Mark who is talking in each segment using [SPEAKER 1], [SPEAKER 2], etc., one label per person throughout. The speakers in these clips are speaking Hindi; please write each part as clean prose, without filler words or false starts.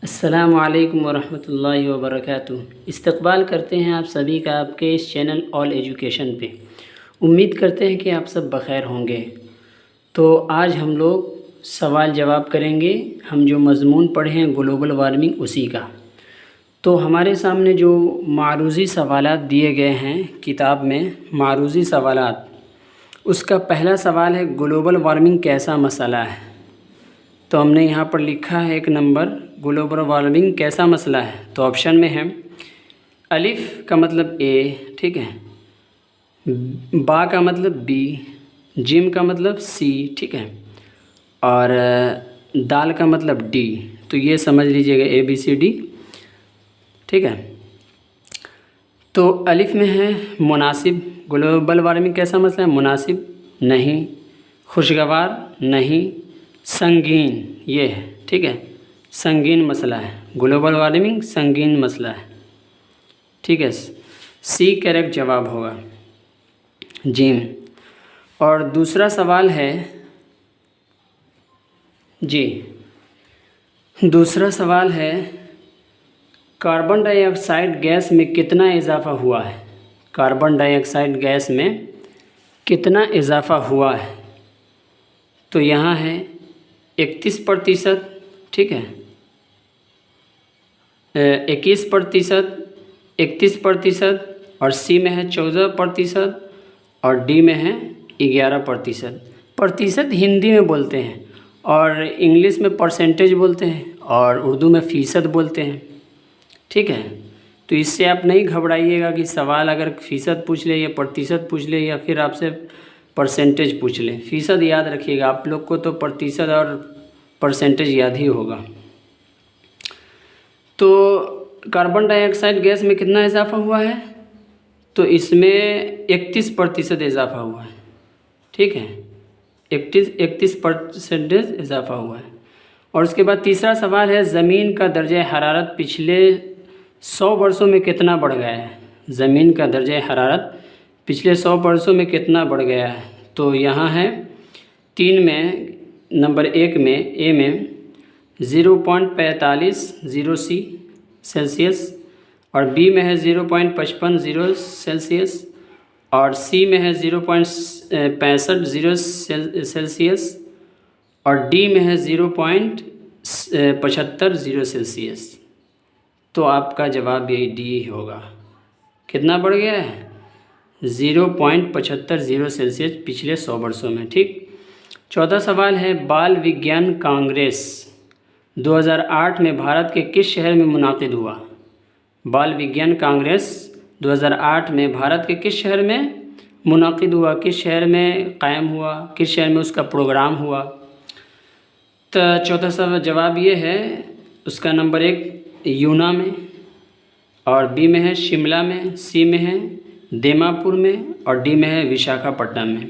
[SPEAKER 1] अस्सलामु अलैकुम वरहमतुल्लाहि वबरकातुहू। इस्तक़बाल करते हैं आप सभी का आपके इस चैनल ऑल एजुकेशन पे। उम्मीद करते हैं कि आप सब बख़ैर होंगे। तो आज हम लोग सवाल जवाब करेंगे। हम जो मज़मून पढ़े हैं ग्लोबल वार्मिंग उसी का। तो हमारे सामने जो मारूज़ी सवालात दिए गए हैं किताब में, मारूज़ी सवालात, उसका पहला सवाल है ग्लोबल वार्मिंग कैसा मसला है। तो हमने यहाँ पर लिखा है एक नंबर, ग्लोबल वार्मिंग कैसा मसला है। तो ऑप्शन में है अलिफ का मतलब ए, ठीक है, बा का मतलब बी, जिम का मतलब सी, ठीक है, और दाल का मतलब डी। तो ये समझ लीजिएगा ए बी सी डी, ठीक है। तो अलिफ में है मुनासिब। ग्लोबल वार्मिंग कैसा मसला है? मुनासिब नहीं, खुशगवार नहीं, संगीन ये है, ठीक है, संगीन मसला है। ग्लोबल वार्मिंग संगीन मसला है, ठीक है। सी करेक्ट जवाब होगा, जिम। और दूसरा सवाल है जी, दूसरा सवाल है कार्बन डाइऑक्साइड गैस में कितना इजाफ़ा हुआ है। कार्बन डाइऑक्साइड गैस में कितना इजाफ़ा हुआ है? तो यहाँ है 31%, ठीक है, 21%, 31%, और सी में है 14%, और डी में है 11%। प्रतिशत हिंदी में बोलते हैं और इंग्लिश में परसेंटेज बोलते हैं और उर्दू में फ़ीसद बोलते हैं, ठीक है। तो इससे आप नहीं घबराइएगा कि सवाल अगर फ़ीसद पूछ ले या प्रतिशत पूछ ले या फिर आपसे परसेंटेज पूछ ले। फ़ीसद याद रखिएगा, आप लोग को तो प्रतिशत और परसेंटेज याद ही होगा। तो कार्बन डाइऑक्साइड गैस में कितना इजाफ़ा हुआ है? तो इसमें 31% इजाफ़ा हुआ है, ठीक है, 31% इजाफ़ा हुआ है। और उसके बाद तीसरा सवाल है ज़मीन का दर्जा हरारत पिछले 100 वर्षों में कितना बढ़ गया है। ज़मीन का दर्जा हरारत पिछले 100 वर्षों में कितना बढ़ गया है? तो यहाँ है 3 में, नंबर 1 में ए में 0.45 सेल्सियस, और बी में है 0.55 सेल्सियस, और सी में है 0.65 सेल्सियस, और डी में है 0.75 सेल्सियस। तो आपका जवाब यही डी होगा। कितना बढ़ गया है? 0.75 सेल्सियस पिछले 100 वर्षों में, ठीक। चौथा सवाल है बाल विज्ञान कांग्रेस 2008 में भारत के किस शहर में मुनाकिद हुआ। बाल विज्ञान कांग्रेस 2008 में भारत के किस शहर में मुनाकिद हुआ, किस शहर में कायम हुआ, किस शहर में उसका प्रोग्राम हुआ। तो चौथा सवाल जवाब ये है, उसका नंबर 1 यूना में, और बी में है शिमला में, सी में है दीमापुर में, और डी में है विशाखापट्टनम में।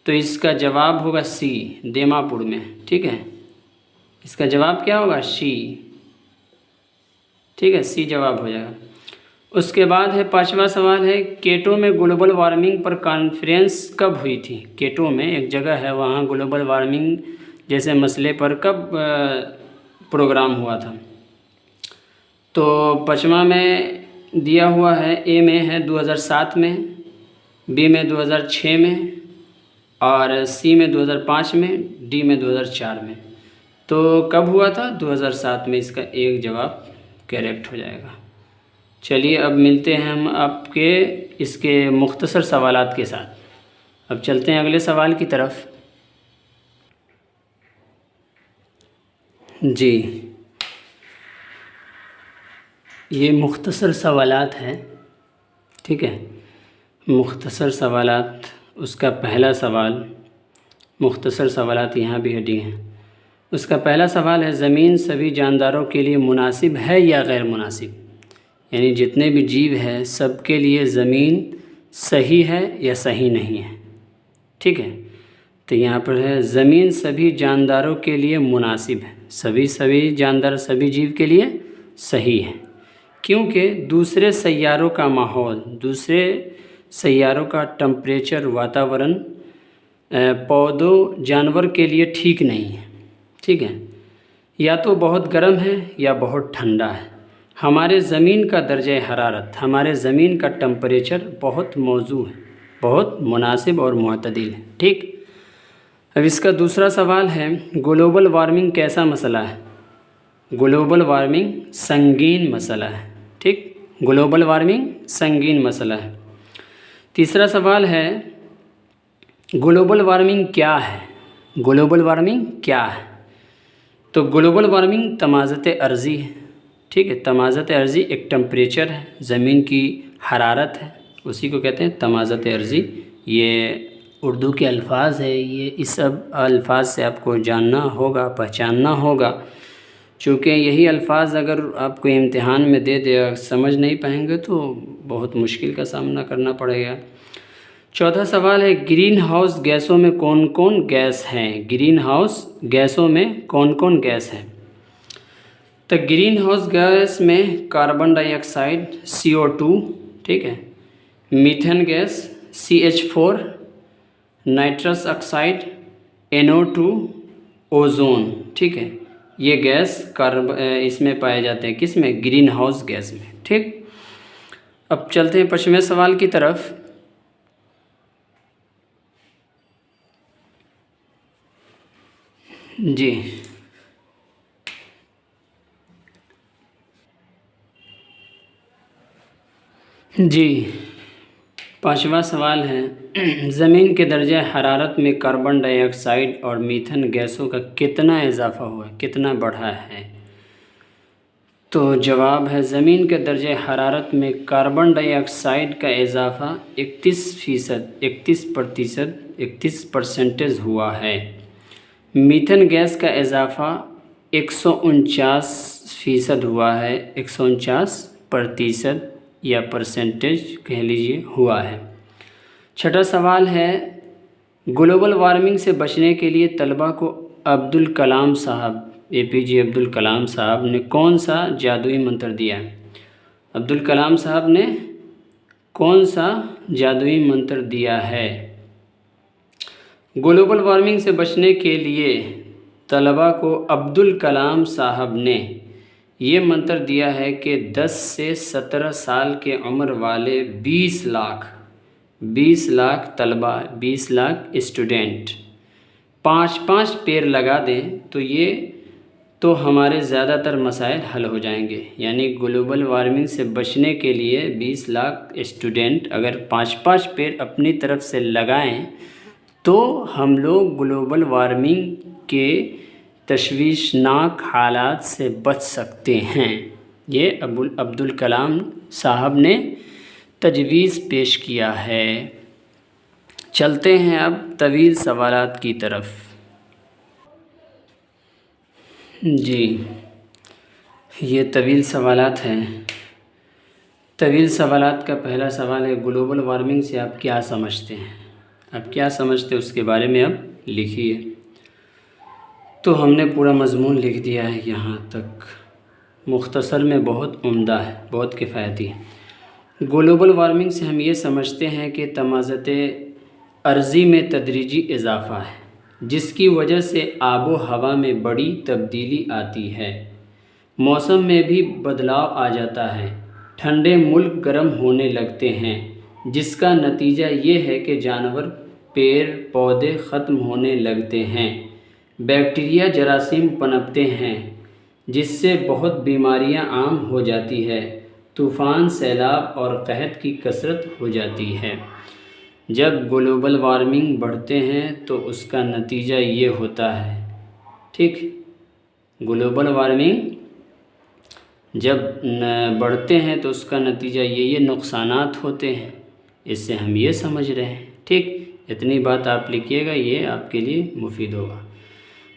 [SPEAKER 1] तो इसका जवाब होगा सी, दीमापुर में, ठीक है। इसका जवाब क्या होगा? सी, ठीक है, सी जवाब हो जाएगा। उसके बाद है 5वां सवाल है केटो में ग्लोबल वार्मिंग पर कॉन्फ्रेंस कब हुई थी। केटो में एक जगह है, वहाँ ग्लोबल वार्मिंग जैसे मसले पर कब प्रोग्राम हुआ था। तो 5वां में दिया हुआ है, ए में है 2007 में, बी में 2006 में, और सी में 2005 में, डी में 2004 में। तो कब हुआ था? 2007 में। इसका एक जवाब करेक्ट हो जाएगा। चलिए अब मिलते हैं हम आपके इसके मुख्तसर सवालात के साथ। अब चलते हैं अगले सवाल की तरफ। जी, ये मुख्तसर सवालात हैं, ठीक है, मुख्तसर सवालात। उसका पहला सवाल, मुख्तसर सवालात यहाँ भी हटी हैं। उसका पहला सवाल है ज़मीन सभी जानदारों के लिए मुनासिब है या गैर मुनासिब। यानी जितने भी जीव हैं सबके लिए ज़मीन सही है या सही नहीं है, ठीक है। तो यहाँ पर है ज़मीन सभी जानदारों के लिए मुनासिब है, सभी जानदार सभी जीव के लिए सही है, क्योंकि दूसरे सैयारों का माहौल, दूसरे सैयारों का टेम्परेचर, वातावरण पौधों जानवर के लिए ठीक नहीं है, ठीक है। या तो बहुत गर्म है या बहुत ठंडा है। हमारे ज़मीन का दर्जा हरारत, हमारे ज़मीन का टेम्परेचर बहुत मौजू है, बहुत मुनासिब और मुतदिल है। ठीक, अब इसका दूसरा सवाल है, ग्लोबल वार्मिंग कैसा मसला है? ग्लोबल वार्मिंग संगीन मसला है। ठीक, ग्लोबल वार्मिंग संगीन मसला है। तीसरा सवाल है, ग्लोबल वार्मिंग क्या है? ग्लोबल वार्मिंग क्या है? तो ग्लोबल वार्मिंग तमाज़त अर्ज़ी है। ठीक है, तमाज़त अर्ज़ी एक टेम्परेचर है, ज़मीन की हरारत है, उसी को कहते हैं तमाज़त अर्ज़ी। ये उर्दू के अल्फाज है, ये इस सब अल्फाज से आपको जानना होगा, पहचानना होगा, चूँकि यही अल्फाज अगर आपको इम्तिहान में दे दिया, समझ नहीं पाएंगे तो बहुत मुश्किल का सामना करना पड़ेगा। चौथा सवाल है, ग्रीन हाउस गैसों में कौन कौन गैस हैं? ग्रीन हाउस गैसों में कौन कौन गैस है? तो ग्रीन हाउस गैस में कार्बन डाइऑक्साइड CO2, ठीक है, methane gas CH4, nitrous oxide NO2, ozone. ठीक है, ये गैस इसमें पाए जाते हैं, किस में? ग्रीन हाउस गैस में। ठीक, अब चलते हैं 5वें सवाल की तरफ। जी, जी, 5वां सवाल है, ज़मीन के दर्जा हरारत में कार्बन डाइऑक्साइड और मीथेन गैसों का कितना इजाफ़ा हुआ है, कितना बढ़ा है? तो जवाब है, ज़मीन के दर्जे हरारत में कार्बन डाइऑक्साइड का इजाफ़ा 31% हुआ है। मीथेन गैस का इजाफ़ा 149% हुआ है, 149% या परसेंटेज कह लीजिए हुआ है। छठा सवाल है, ग्लोबल वार्मिंग से बचने के लिए तलबा को अब्दुल कलाम साहब, APJ अब्दुल कलाम साहब ने कौन सा जादुई मंत्र दिया है? अब्दुल कलाम साहब ने कौन सा जादुई मंत्र दिया है? ग्लोबल वार्मिंग से बचने के लिए तलबा को अब्दुल कलाम साहब ने ये मंत्र दिया है कि 10 से 17 साल के उम्र वाले 20 लाख तलबा, 20 लाख स्टूडेंट 5-5 पेड़ लगा दें तो हमारे ज़्यादातर मसाइल हल हो जाएंगे। यानी ग्लोबल वार्मिंग से बचने के लिए 20 लाख स्टूडेंट अगर 5-5 पेड़ अपनी तरफ से लगाएं तो हम लोग ग्लोबल वार्मिंग के तशवीशनाक हालात से बच सकते हैं। ये अब्दुल कलाम साहब ने तजवीज़ पेश किया है। चलते हैं अब तवील सवालात की तरफ। जी, ये तवील सवालात हैं। तवील सवालात का पहला सवाल है, ग्लोबल वार्मिंग से आप क्या समझते हैं? आप क्या समझते हैं उसके बारे में अब लिखिए। तो हमने पूरा मज़मून लिख दिया है यहाँ तक, मुख्तसर में बहुत उम्दा है, बहुत किफ़ायती है। ग्लोबल वार्मिंग से हम ये समझते हैं कि तमाज़त अर्ज़ी में तदरीजी इजाफ़ा है, जिसकी वजह से आबो हवा में बड़ी तब्दीली आती है, मौसम में भी बदलाव आ जाता है, ठंडे मुल्क गर्म होने लगते हैं, जिसका नतीजा ये है कि जानवर, पेड़ पौधे ख़त्म होने लगते हैं, बैक्टीरिया जरासीम पनपते हैं, जिससे बहुत बीमारियां आम हो जाती है, तूफ़ान, सैलाब और कहत की कसरत हो जाती है। जब ग्लोबल वार्मिंग बढ़ते हैं तो उसका नतीजा ये होता है। ठीक, ग्लोबल वार्मिंग जब बढ़ते हैं तो उसका नतीजा ये नुकसानात होते हैं, इससे हम ये समझ रहे हैं। ठीक, इतनी बात आप लिखिएगा, ये आपके लिए मुफीद होगा।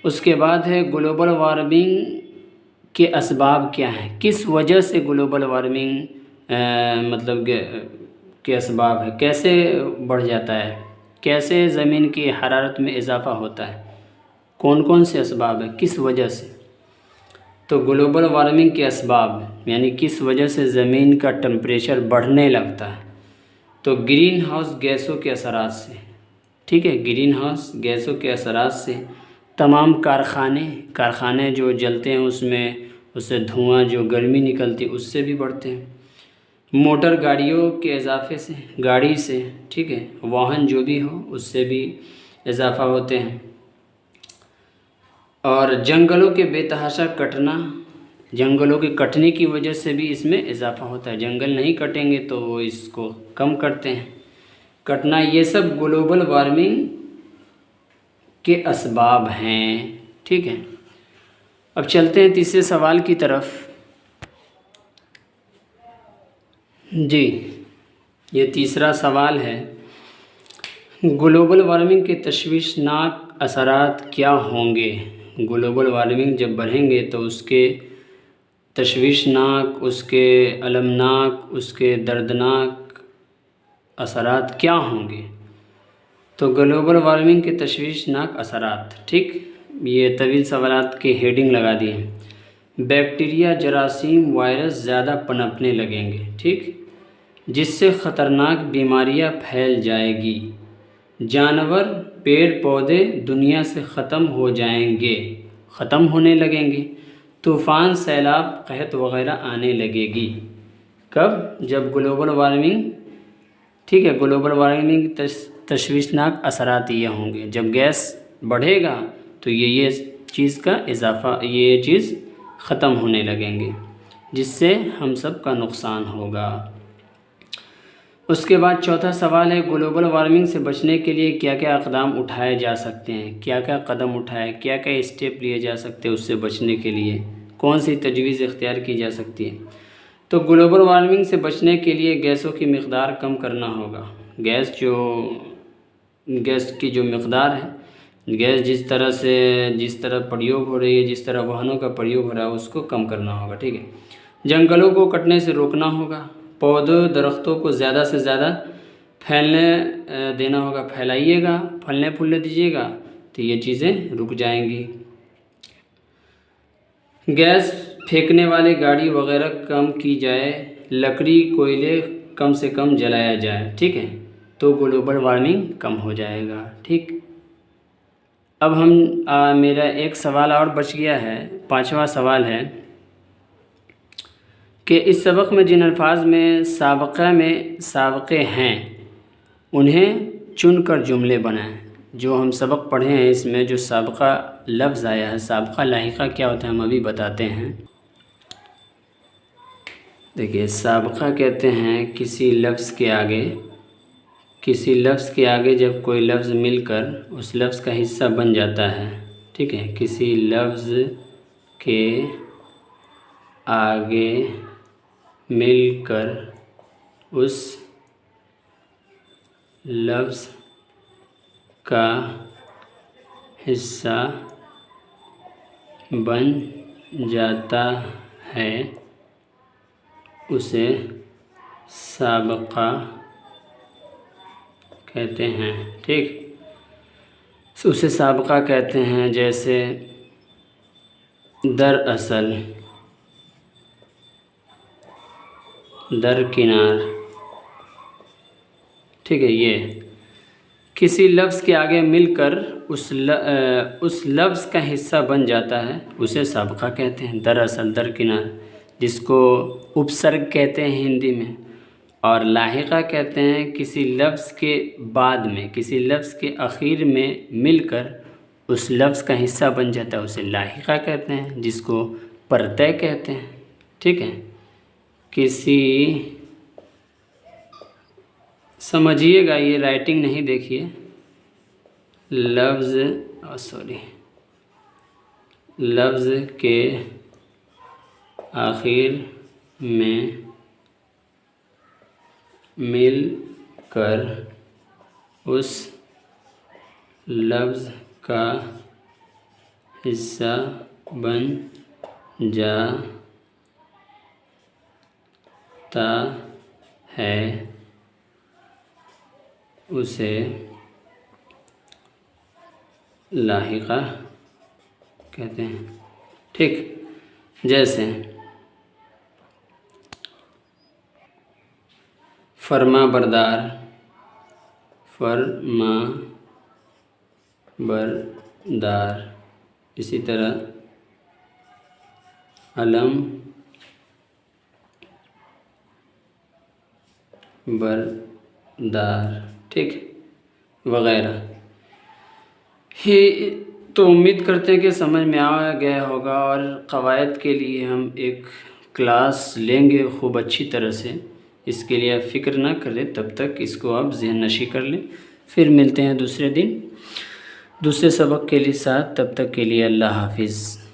[SPEAKER 1] उसके बाद है, ग्लोबल वार्मिंग के असबाब क्या हैं? किस वजह से ग्लोबल वार्मिंग मतलब के असबाब है, कैसे बढ़ जाता है, कैसे ज़मीन की हरारत में इजाफ़ा होता है, कौन कौन से असबाब है, किस वजह से? तो ग्लोबल वार्मिंग के असबाब यानी किस वजह से ज़मीन का टेम्परेचर बढ़ने लगता है, तो ग्रीन हाउस गैसों के असरात से। ठीक है, ग्रीन हाउस गैसों के असरात से, तमाम कारखाने जो जलते हैं उसमें उससे धुआं जो गर्मी निकलती है उससे भी बढ़ते हैं। मोटर गाड़ियों के इजाफे से, गाड़ी से, ठीक है, वाहन जो भी हो उससे भी इजाफा होते हैं। और जंगलों के बेतहाशा कटना, जंगलों के कटने की वजह से भी इसमें इजाफा होता है। जंगल नहीं कटेंगे तो वो इसको कम करते हैं, कटना। ये सब ग्लोबल वार्मिंग के असबाब हैं, ठीक है। अब चलते हैं तीसरे सवाल की तरफ। जी, ये तीसरा सवाल है, ग्लोबल वार्मिंग के तशवीशनाक असरात क्या होंगे। ग्लोबल वार्मिंग जब बढ़ेंगे तो उसके तशवीशनाक, उसके अलमनाक, उसके दर्दनाक असरात क्या होंगे। तो ग्लोबल वार्मिंग के तशवीशनाक असरात, ठीक, ये तवील सवालात के हेडिंग लगा दिए। बैक्टीरिया, जरासीम, वायरस ज़्यादा पनपने लगेंगे, ठीक, जिससे ख़तरनाक बीमारियां फैल जाएगी। जानवर, पेड़ पौधे दुनिया से ख़त्म हो जाएंगे, ख़त्म होने लगेंगे। तूफ़ान, सैलाब, कहत वगैरह आने लगेगी। कब? जब ग्लोबल वार्मिंग, ठीक है, ग्लोबल वार्मिंग की तशवीशनाक असरात ये होंगे। जब गैस बढ़ेगा तो ये चीज़ का इजाफा, ये चीज़ ख़त्म होने लगेंगे, जिससे हम सब का नुकसान होगा। उसके बाद चौथा सवाल है, ग्लोबल वार्मिंग से बचने के लिए क्या क्या इक़दाम उठाए जा सकते हैं। क्या क्या कदम उठाए, क्या क्या स्टेप लिए जा सकते हैं उससे बचने के लिए, कौन सी तजवीज़ इख्तियार की जा सकती है। तो ग्लोबल वार्मिंग से बचने के लिए गैसों की मिक़दार कम करना होगा। गैस की जो मिक़दार है, गैस जिस तरह प्रयोग हो रही है, जिस तरह वाहनों का प्रयोग हो रहा है, उसको कम करना होगा, ठीक है। जंगलों को कटने से रोकना होगा। पौधों दरख्तों को ज़्यादा से ज़्यादा फैलने देना होगा। फैलाइएगा, फलने फूलने दीजिएगा तो ये चीज़ें रुक जाएंगी। गैस फेंकने वाली गाड़ी वगैरह कम की जाए। लकड़ी, कोयले कम से कम जलाया जाए, ठीक है, तो ग्लोबल वार्मिंग कम हो जाएगा, ठीक। अब मेरा एक सवाल और बच गया है, पांचवा सवाल है कि इस सबक में जिन अल्फाज में साबक़े हैं उन्हें चुनकर जुमले बनाएं। जो हम सबक पढ़े हैं इसमें जो साबक़ा लफ्ज़ आया है, साबक़ा लाहिक़ा क्या होता है हम अभी बताते हैं। देखिए, साबक़ा कहते हैं किसी लफ्ज़ के आगे जब कोई लफ्ज़ मिलकर उस लफ्ज़ का हिस्सा बन जाता है, ठीक है। किसी लफ्ज़ के आगे मिलकर उस लफ्ज़ का हिस्सा बन जाता है उसे साबक़ा कहते हैं, ठीक। उसे साबक़ा कहते हैं। जैसे दरअसल, दरकिनार, ठीक है। ये किसी लफ्ज़ के आगे मिलकर उस लफ्ज़ का हिस्सा बन जाता है उसे साबक़ा कहते हैं। दरअसल, दरकिनार, जिसको उपसर्ग कहते हैं हिंदी में। और लाहिक़ा कहते हैं किसी लफ्ज़ के बाद में, किसी लफ्ज़ के आखिर में मिलकर उस लफ्ज़ का हिस्सा बन जाता है उसे लाहिक़ा कहते हैं, जिसको प्रत्यय कहते हैं, ठीक है। समझिएगा, ये राइटिंग नहीं देखिए। लफ्ज़ के आखिर में मिलकर उस लफ्ज़ का हिस्सा बन जाता है उसे लाहिक़ा कहते हैं, ठीक। जैसे फरमा बरदार, इसी तरह अलम बरदार, ठीक, वगैरह। ही तो उम्मीद करते हैं कि समझ में आ गया होगा, और क़वायद के लिए हम एक क्लास लेंगे खूब अच्छी तरह से। इसके लिए आप फ़िक्र ना करें, तब तक इसको आप ज़हन नशी कर लें। फिर मिलते हैं दूसरे दिन दूसरे सबक के लिए साथ। तब तक के लिए अल्लाह हाफिज़।